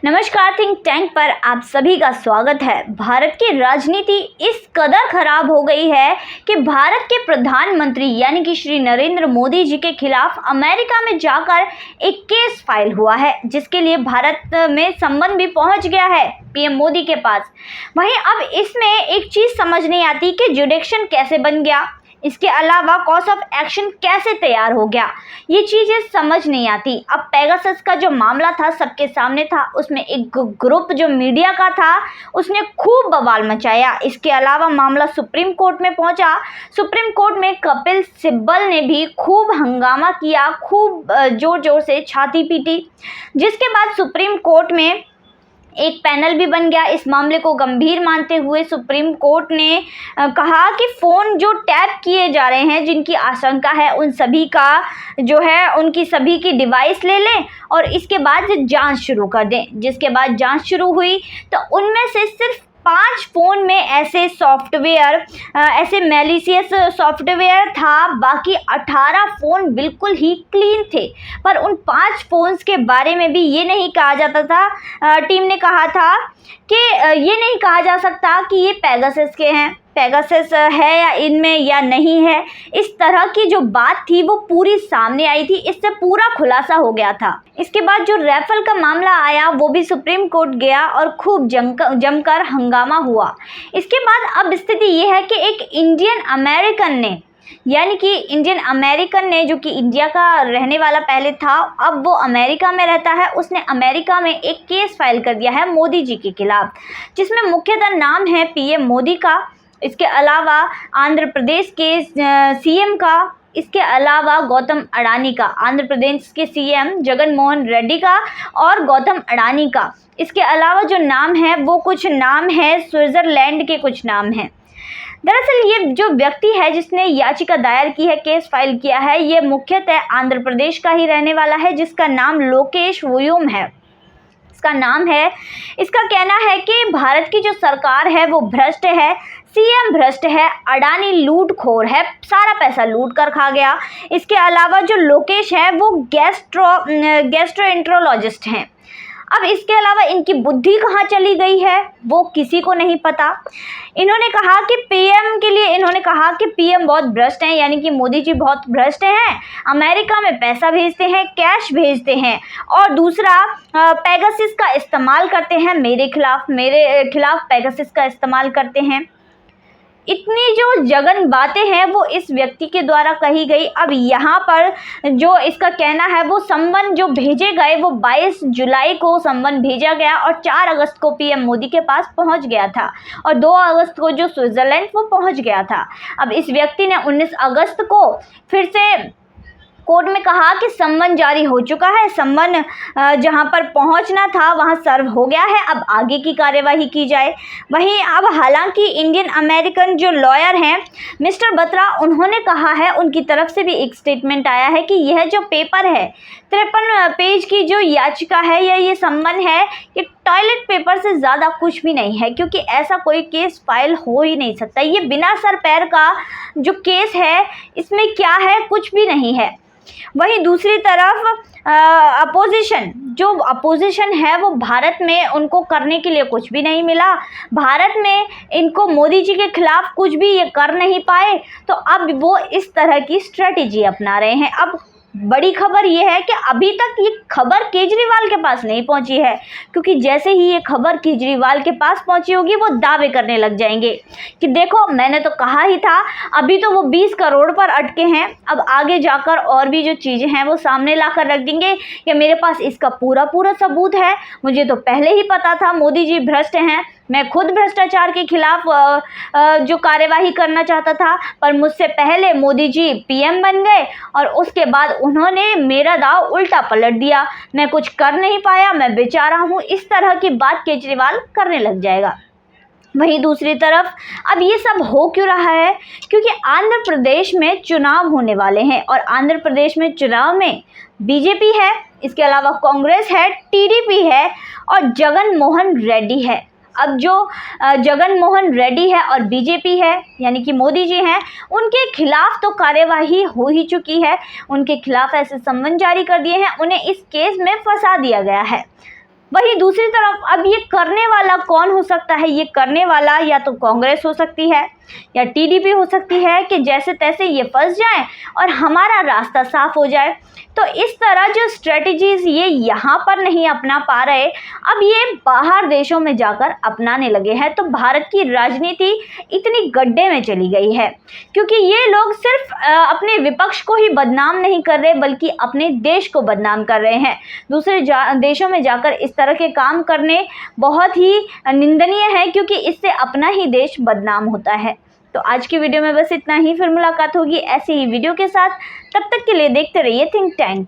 नमस्कार, think tank पर आप सभी का स्वागत है। भारत की राजनीति इस कदर खराब हो गई है कि भारत के प्रधानमंत्री यानी कि श्री नरेंद्र मोदी जी के खिलाफ अमेरिका में जाकर एक केस फाइल हुआ है, जिसके लिए भारत में संबंध भी पहुंच गया है पीएम मोदी के पास। वहीं अब इसमें एक चीज समझ नहीं आती कि जुडिक्शन कैसे बन गया, इसके अलावा कॉज ऑफ एक्शन कैसे तैयार हो गया, ये चीज़ें समझ नहीं आती। अब पेगासस का जो मामला था सबके सामने था, उसमें एक ग्रुप जो मीडिया का था उसने खूब बवाल मचाया। इसके अलावा मामला सुप्रीम कोर्ट में पहुंचा। सुप्रीम कोर्ट में कपिल सिब्बल ने भी खूब हंगामा किया, खूब जोर जोर से छाती पीटी, जिसके बाद सुप्रीम कोर्ट में एक पैनल भी बन गया। इस मामले को गंभीर मानते हुए सुप्रीम कोर्ट ने कहा कि फ़ोन जो टैप किए जा रहे हैं, जिनकी आशंका है, उन सभी का जो है उनकी सभी की डिवाइस ले लें और इसके बाद जांच शुरू कर दें। जिसके बाद जांच शुरू हुई तो उनमें से सिर्फ 5 फ़ोन में ऐसे सॉफ्टवेयर, ऐसे मैलिशियस सॉफ्टवेयर था, बाकी 18 फ़ोन बिल्कुल ही क्लीन थे। पर उन 5 फ़ोन्स के बारे में भी ये नहीं कहा जाता था, टीम ने कहा था कि ये नहीं कहा जा सकता कि ये पेगासस के हैं, पेगासस है या इनमें या नहीं है। इस तरह की जो बात थी वो पूरी सामने आई थी, इससे पूरा खुलासा हो गया था। इसके बाद जो रैफल का मामला आया वो भी सुप्रीम कोर्ट गया और खूब जमकर हंगामा हुआ। इसके बाद अब स्थिति ये है कि एक इंडियन अमेरिकन ने, यानी कि इंडियन अमेरिकन ने, जो कि इंडिया का रहने वाला पहले था, अब वो अमेरिका में रहता है, उसने अमेरिका में एक केस फाइल कर दिया है मोदी जी के खिलाफ, जिसमें मुख्यतः नाम है पीएम मोदी का। इसके अलावा आंध्र प्रदेश के सीएम का, इसके अलावा गौतम अडानी का, आंध्र प्रदेश के सीएम जगन मोहन रेड्डी का और गौतम अडानी का। इसके अलावा जो नाम है वो कुछ नाम है स्विट्ज़रलैंड के, कुछ नाम हैं। दरअसल ये जो व्यक्ति है जिसने याचिका दायर की है, केस फाइल किया है, ये मुख्यतः आंध्र प्रदेश का ही रहने वाला है, जिसका नाम लोकेश वुयुम है। इसका नाम है, इसका कहना है कि भारत की जो सरकार है वो भ्रष्ट है, सीएम भ्रष्ट है, अडानी लूटखोर है, सारा पैसा लूट कर खा गया। इसके अलावा जो लोकेश है वो गैस्ट्रोएंट्रोलॉजिस्ट हैं। अब इसके अलावा इनकी बुद्धि कहाँ चली गई है वो किसी को नहीं पता। इन्होंने कहा कि पीएम के लिए, इन्होंने कहा कि पीएम बहुत भ्रष्ट हैं, यानी कि मोदी जी बहुत भ्रष्ट हैं, अमेरिका में पैसा भेजते हैं, कैश भेजते हैं, और दूसरा पेगासस का इस्तेमाल करते हैं मेरे खिलाफ पेगासस का इस्तेमाल करते हैं। इतनी जो जगन बातें हैं वो इस व्यक्ति के द्वारा कही गई। अब यहाँ पर जो इसका कहना है वो सम्मन जो भेजे गए वो 22 जुलाई को सम्मन भेजा गया और 4 अगस्त को पीएम मोदी के पास पहुँच गया था और 2 अगस्त को जो स्विट्ज़रलैंड वो पहुँच गया था। अब इस व्यक्ति ने 19 अगस्त को फिर से कोर्ट में कहा कि सम्मन जारी हो चुका है, सम्मन जहां पर पहुंचना था वहां सर्व हो गया है, अब आगे की कार्यवाही की जाए। वहीं अब हालांकि इंडियन अमेरिकन जो लॉयर हैं मिस्टर बत्रा, उन्होंने कहा है, उनकी तरफ से भी एक स्टेटमेंट आया है कि यह जो पेपर है 53 पेज की जो याचिका है या ये सम्मन है, ये टॉयलेट पेपर से ज़्यादा कुछ भी नहीं है, क्योंकि ऐसा कोई केस फाइल हो ही नहीं सकता। ये बिना सर पैर का जो केस है, इसमें क्या है, कुछ भी नहीं है। वहीं दूसरी तरफ अपोजिशन है वो भारत में उनको करने के लिए कुछ भी नहीं मिला। भारत में इनको मोदी जी के खिलाफ कुछ भी ये कर नहीं पाए, तो अब वो इस तरह की स्ट्रेटेजी अपना रहे हैं। अब बड़ी खबर ये है कि अभी तक ये खबर केजरीवाल के पास नहीं पहुंची है, क्योंकि जैसे ही ये खबर केजरीवाल के पास पहुंची होगी वो दावे करने लग जाएंगे कि देखो मैंने तो कहा ही था। अभी तो वो 20 करोड़ पर अटके हैं, अब आगे जाकर और भी जो चीज़ें हैं वो सामने ला कर रख देंगे कि मेरे पास इसका पूरा सबूत है, मुझे तो पहले ही पता था मोदी जी भ्रष्ट हैं, मैं खुद भ्रष्टाचार के खिलाफ जो कार्यवाही करना चाहता था, पर मुझसे पहले मोदी जी पीएम बन गए और उसके बाद उन्होंने मेरा दाव उल्टा पलट दिया, मैं कुछ कर नहीं पाया, मैं बेचारा हूँ। इस तरह की बात केजरीवाल करने लग जाएगा। वहीं दूसरी तरफ अब ये सब हो क्यों रहा है, क्योंकि आंध्र प्रदेश में चुनाव होने वाले हैं और आंध्र प्रदेश में चुनाव में बीजेपी है, इसके अलावा कांग्रेस है, टीडीपी है और जगन मोहन रेड्डी है। अब जो जगन मोहन रेड्डी है और बीजेपी है, यानी कि मोदी जी हैं, उनके खिलाफ तो कार्यवाही हो ही चुकी है, उनके खिलाफ ऐसे सम्मन जारी कर दिए हैं, उन्हें इस केस में फंसा दिया गया है। वहीं दूसरी तरफ अब ये करने वाला कौन हो सकता है? ये करने वाला या तो कांग्रेस हो सकती है या टीडीपी हो सकती है कि जैसे तैसे ये फंस जाए और हमारा रास्ता साफ हो जाए। तो इस तरह जो स्ट्रेटजीज ये यहाँ पर नहीं अपना पा रहे, अब ये बाहर देशों में जाकर अपनाने लगे हैं। तो भारत की राजनीति इतनी गड्ढे में चली गई है क्योंकि ये लोग सिर्फ अपने विपक्ष को ही बदनाम नहीं कर रहे बल्कि अपने देश को बदनाम कर रहे हैं। दूसरे देशों में जाकर इस तरह के काम करने बहुत ही निंदनीय है क्योंकि इससे अपना ही देश बदनाम होता है। तो आज की वीडियो में बस इतना ही, फिर मुलाकात होगी ऐसे ही वीडियो के साथ। तब तक के लिए देखते रहिए थिंक टैंक।